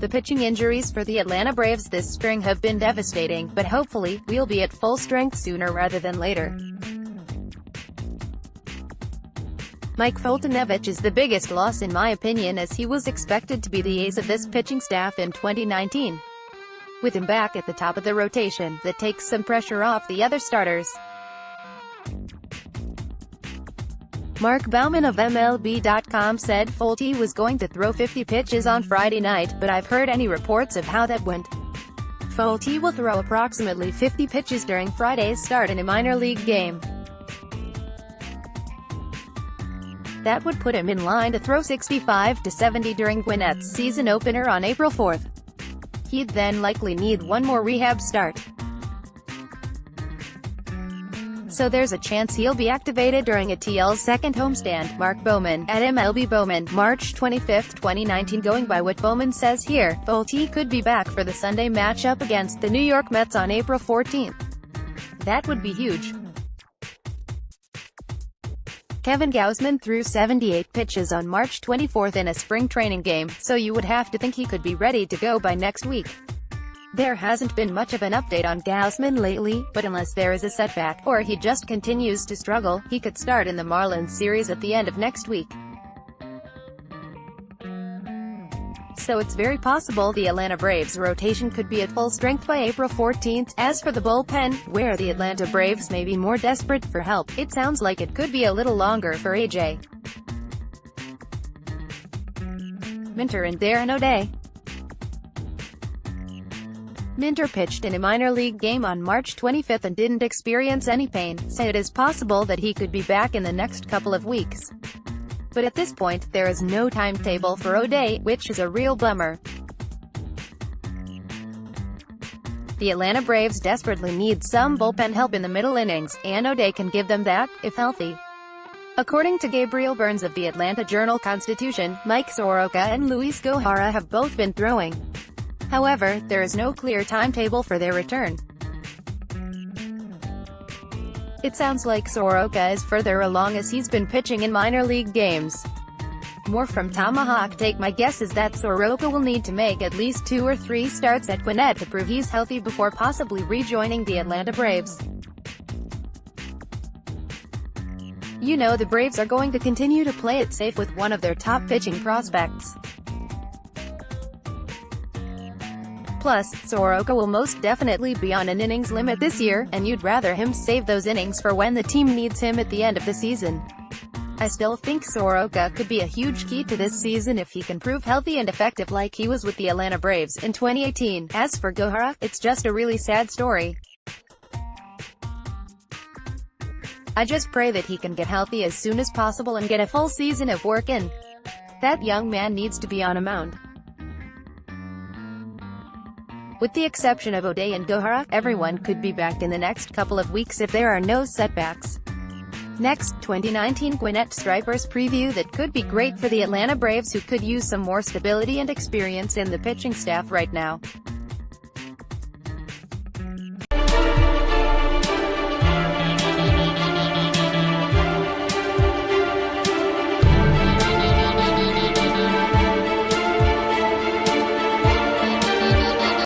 The pitching injuries for the Atlanta Braves this spring have been devastating, but hopefully, we'll be at full strength sooner rather than later. Mike Foltynewicz is the biggest loss in my opinion, as he was expected to be the ace of this pitching staff in 2019. With him back at the top of the rotation, that takes some pressure off the other starters. Mark Bowman of MLB.com said Folty was going to throw 50 pitches on Friday night, but I've heard any reports of how that went. Folty will throw approximately 50 pitches during Friday's start in a minor league game. That would put him in line to throw 65 to 70 during Gwinnett's season opener on April 4th. He'd then likely need one more rehab start. So there's a chance he'll be activated during ATL's second homestand. Mark Bowman, at MLB Bowman, March 25, 2019. Going by what Bowman says here, Folty could be back for the Sunday matchup against the New York Mets on April 14th. That would be huge. Kevin Gausman threw 78 pitches on March 24th in a spring training game, so you would have to think he could be ready to go by next week. There hasn't been much of an update on Gausman lately, but unless there is a setback, or he just continues to struggle, he could start in the Marlins series at the end of next week. So it's very possible the Atlanta Braves rotation could be at full strength by April 14th. As for the bullpen, where the Atlanta Braves may be more desperate for help, it sounds like it could be a little longer for A.J. Minter and Darren O'Day. Minter pitched in a minor league game on March 25th and didn't experience any pain, so it is possible that he could be back in the next couple of weeks. But at this point, there is no timetable for O'Day, which is a real bummer. The Atlanta Braves desperately need some bullpen help in the middle innings, and O'Day can give them that, if healthy. According to Gabriel Burns of the Atlanta Journal-Constitution, Mike Soroka and Luis Gohara have both been throwing. However, there is no clear timetable for their return. It sounds like Soroka is further along as he's been pitching in minor league games. More from Tomahawk Take. My guess is that Soroka will need to make at least 2 or 3 starts at Gwinnett to prove he's healthy before possibly rejoining the Atlanta Braves. You know the Braves are going to continue to play it safe with one of their top pitching prospects. Plus, Soroka will most definitely be on an innings limit this year, and you'd rather him save those innings for when the team needs him at the end of the season. I still think Soroka could be a huge key to this season if he can prove healthy and effective like he was with the Atlanta Braves in 2018. As for Gohara, it's just a really sad story. I just pray that he can get healthy as soon as possible and get a full season of work in. That young man needs to be on a mound. With the exception of O'Day and Gohara, everyone could be back in the next couple of weeks if there are no setbacks. Next, 2019 Gwinnett Stripers preview that could be great for the Atlanta Braves, who could use some more stability and experience in the pitching staff right now.